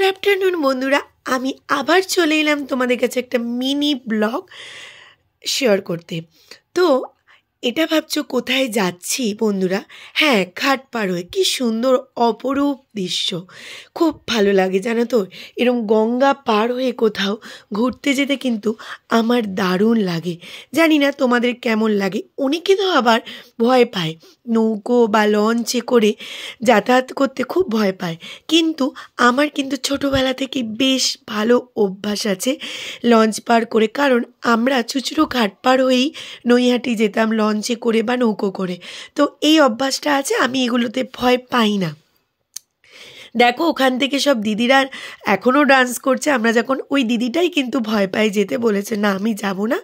Good afternoon बंधुरा आमी आबार चले एलाम तोमादेर काछे एकटा मिनी ब्लग शेयर करते। तो এটা ভাবছো কোথায় যাচ্ছি বন্ধুরা? হ্যাঁ, ঘাট পার হয়ে কি সুন্দর অপরূপ দৃশ্য, খুব ভালো লাগে জানো তো। এরকম গঙ্গা পার হয়ে কোথাও ঘুরতে যেতে কিন্তু আমার দারুণ লাগে। জানি না তোমাদের কেমন লাগে। অনেকে তো আবার ভয় পায়, নৌকো বা লঞ্চে করে যাতায়াত করতে খুব ভয় পায়, কিন্তু আমার কিন্তু ছোটোবেলা থেকে বেশ ভালো অভ্যাস আছে লঞ্চ পার করে। কারণ আমরা চুচড়ো ঘাট পার হয়েই নৈহাটি যেতাম লঞ্চে করে বা নৌকো করে। তো এই অভ্যাসটা আছে, আমি এগুলোতে ভয় পাই না। দেখো ওখান থেকে সব দিদিরা এখনও ডান্স করছে। আমরা যখন ওই দিদিটাই কিন্তু ভয় পাই যেতে, বলেছে না আমি যাব না,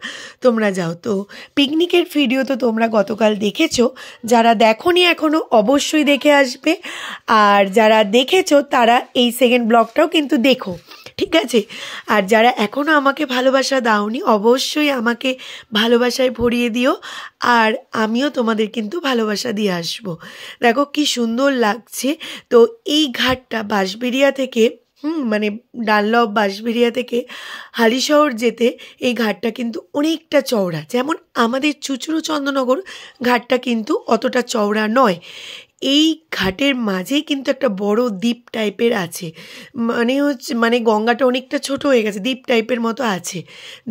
তোমরা যাও। তো পিকনিকের ভিডিও তো তোমরা গতকাল দেখেছো, যারা দেখোনি এখনও অবশ্যই দেখে আসবে, আর যারা দেখেছো তারা এই সেকেন্ড ব্লগটাও কিন্তু দেখো, ঠিক আছে। আর যারা এখনও আমাকে ভালোবাসা দাওনি অবশ্যই আমাকে ভালোবাসায় ভরিয়ে দিও, আর আমিও তোমাদের কিন্তু ভালোবাসা দিয়ে আসবো। দেখো কি সুন্দর লাগছে। তো এই ঘাটটা বাঁশবেড়িয়া থেকে মানে ডানলপ বাঁশবেড়িয়া থেকে হালিশহর যেতে এই ঘাটটা কিন্তু অনেকটা চওড়া। যেমন আমাদের চুচড়ো চন্দ্রনগর ঘাটটা কিন্তু অতটা চওড়া নয়। এই ঘাটের মাঝেই কিন্তু একটা বড় দ্বীপ টাইপের আছে, মানে গঙ্গাটা অনেকটা ছোট হয়ে গেছে, দ্বীপ টাইপের মতো আছে।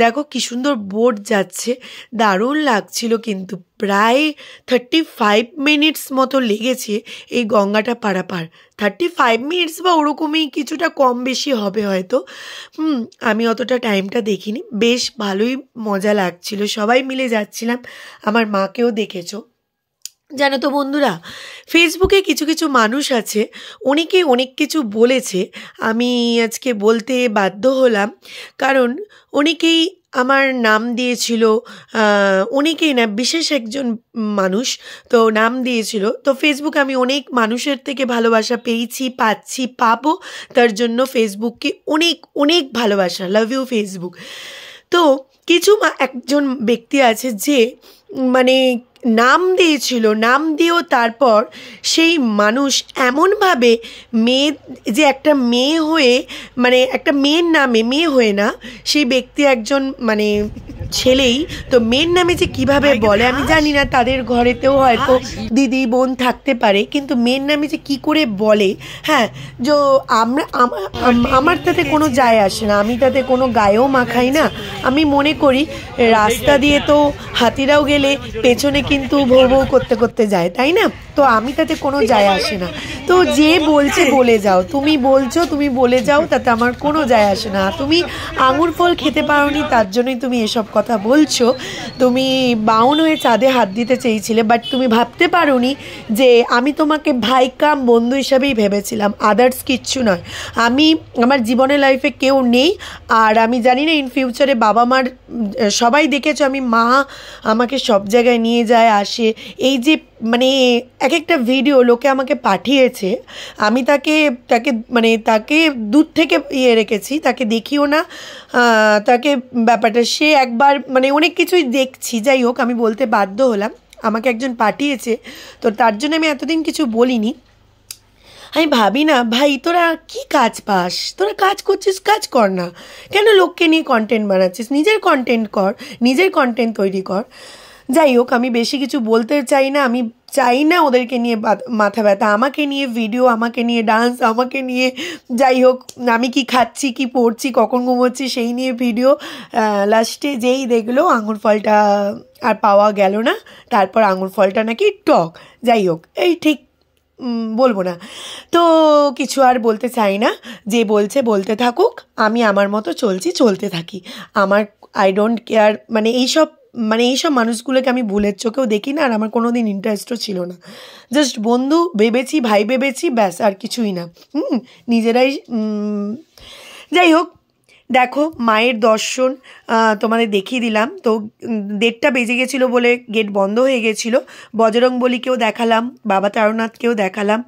দেখো কি সুন্দর বোট যাচ্ছে, দারুণ লাগছিল। কিন্তু প্রায় 35 মিনিটস মতো লেগেছে এই গঙ্গাটা পারাপার। 35 মিনিটস বা ওরকমই, কিছুটা কম বেশি হবে হয়তো। আমি অতটা টাইমটা দেখিনি। বেশ ভালোই মজা লাগছিল, সবাই মিলে যাচ্ছিলাম। আমার মাকেও দেখেছো জানো তো বন্ধুরা। ফেসবুকে কিছু কিছু মানুষ আছে, অনেকে অনেক কিছু বলেছে, আমি আজকে বলতে বাধ্য হলাম। কারণ অনেকেই আমার নাম দিয়েছিল, অনেকেই না, বিশেষ একজন মানুষ তো নাম দিয়েছিল। তো ফেসবুকে আমি অনেক মানুষের থেকে ভালোবাসা পেয়েছি, পাচ্ছি, পাবো। তার জন্য ফেসবুককে অনেক অনেক ভালোবাসা, লাভ ইউ ফেসবুক। তো কিছু একজন ব্যক্তি আছে যে মানে নাম দিয়েছিল, নাম দিয়েও তারপর সেই মানুষ এমনভাবে মেয়ে, যে একটা মেয়ে হয়ে, মানে একটা মেয়ের নামে, মেয়ে হয়ে না, সেই ব্যক্তি একজন মানে ছেলেই, তো মেয়ের নামে যে কিভাবে বলে আমি জানি না। তাদের ঘরেতেও হয়তো দিদি বোন থাকতে পারে, কিন্তু মেয়ের নামে যে কি করে বলে, হ্যাঁ, যে আমার তাতে কোনো যায় আসে না, আমি তাতে কোনো গায়েও মাখাই না। আমি মনে করি রাস্তা দিয়ে তো হাতিরাও গেলে পেছনে কিন্তু ভৌ ভৌ করতে করতে যায়, তাই না? তো আমি তাতে কোনো যায় আসে না। তো যে বলছে বলে যাও, তুমি বলছো তুমি বলে যাও, তাতে আমার কোনো যায় আসে না। তুমি আঙুর ফল খেতে পারোনি তার জন্যই তুমি এসব কথা বলছো। তুমি বাউন হয়ে চাঁদে হাত দিতে চেয়েছিলে, বাট তুমি ভাবতে পারোনি যে আমি তোমাকে ভাই কাম বন্ধু হিসাবেই ভেবেছিলাম, আদার্স কিচ্ছু নয়। আমি আমার জীবনের লাইফে কেউ নেই, আর আমি জানি না ইন ফিউচারে বাবা মার, সবাই দেখেছো আমি মা আমাকে সব জায়গায় নিয়ে যায় আসে। এই যে মানে এক একটা ভিডিও লোকে আমাকে পাঠিয়েছে, আমি তাকে দূর থেকে রেখেছি, তাকে দেখিও না, তাকে ব্যাপারটা সে একবার মানে অনেক কিছুই দেখছি। যাই হোক, আমি বলতে বাধ্য হলাম, আমাকে একজন পাঠিয়েছে, তো তার জন্য আমি এতদিন কিছু বলিনি। আমি ভাবি না ভাই, তোরা কি কাজ পাস, তোরা কাজ করছিস, কাজ কর না, কেন লোককে নিয়ে কন্টেন্ট বানাচ্ছিস? নিজের কন্টেন্ট কর, নিজের কন্টেন্ট তৈরি কর। যাই হোক, আমি বেশি কিছু বলতে চাই না। আমি চাই না ওদেরকে নিয়ে মাথা ব্যথা, আমাকে নিয়ে ভিডিও, আমাকে নিয়ে ডান্স, আমাকে নিয়ে যাই হোক আমি কি খাচ্ছি, কি পড়ছি, কখন ঘুমোচ্ছি সেই নিয়ে ভিডিও। লাস্টে যেই দেখলো আঙুর ফলটা আর পাওয়া গেল না, তারপর আঙুর ফলটা নাকি টক। যাই হোক, এই ঠিক বলবো না, তো কিছু আর বলতে চাই না। যে বলছে বলতে থাকুক, আমি আমার মতো চলছি, চলতে থাকি। আমার আই ডোন্ট কেয়ার, মানে এইসব মানুষগুলোকে আমি ভুলের চোখেও দেখি না, আর আমার কোনো দিন ইন্টারেস্টও ছিল না। জাস্ট বন্ধু ভেবেছি, ভাই ভেবেছি, ব্যাস, আর কিছুই না। নিজেরাই। যাই হোক, দেখো মায়ের দর্শন তোমাদের দেখিয়ে দিলাম। তো 1:30 বেজে গেছিলো বলে গেট বন্ধ হয়ে গেছিলো। বজরংবলীকেও দেখালাম, বাবা তারনাথকেও দেখালাম।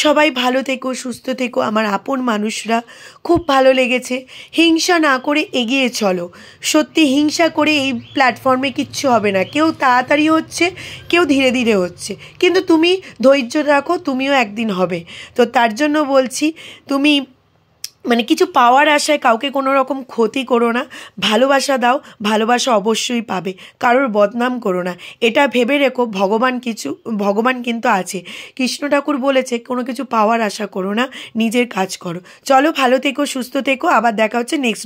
সবাই ভালো থেকো, সুস্থ থেকো আমার আপন মানুষরা, খুব ভালো লেগেছে। হিংসা না করে এগিয়ে চলো। সত্যি হিংসা করে এই প্ল্যাটফর্মে কিচ্ছু হবে না। কেউ তাড়াতাড়ি হচ্ছে, কেউ ধীরে ধীরে হচ্ছে, কিন্তু তুমি ধৈর্য রাখো, তুমিও একদিন হবে। তো তার জন্য বলছি, তুমি মানে কিছু পাওয়ার আশায় কাউকে কোনো রকম ক্ষতি করো না, ভালোবাসা দাও, ভালোবাসা অবশ্যই পাবে, কারোর বদনাম করো না, এটা ভেবে রেখো ভগবান কিন্তু আছে। কৃষ্ণ ঠাকুর বলেছে কোনো কিছু পাওয়ার আশা করো না, নিজের কাজ করো। চলো, ভালো থেকো, সুস্থ থেকো, আবার দেখা হচ্ছে নেক্সট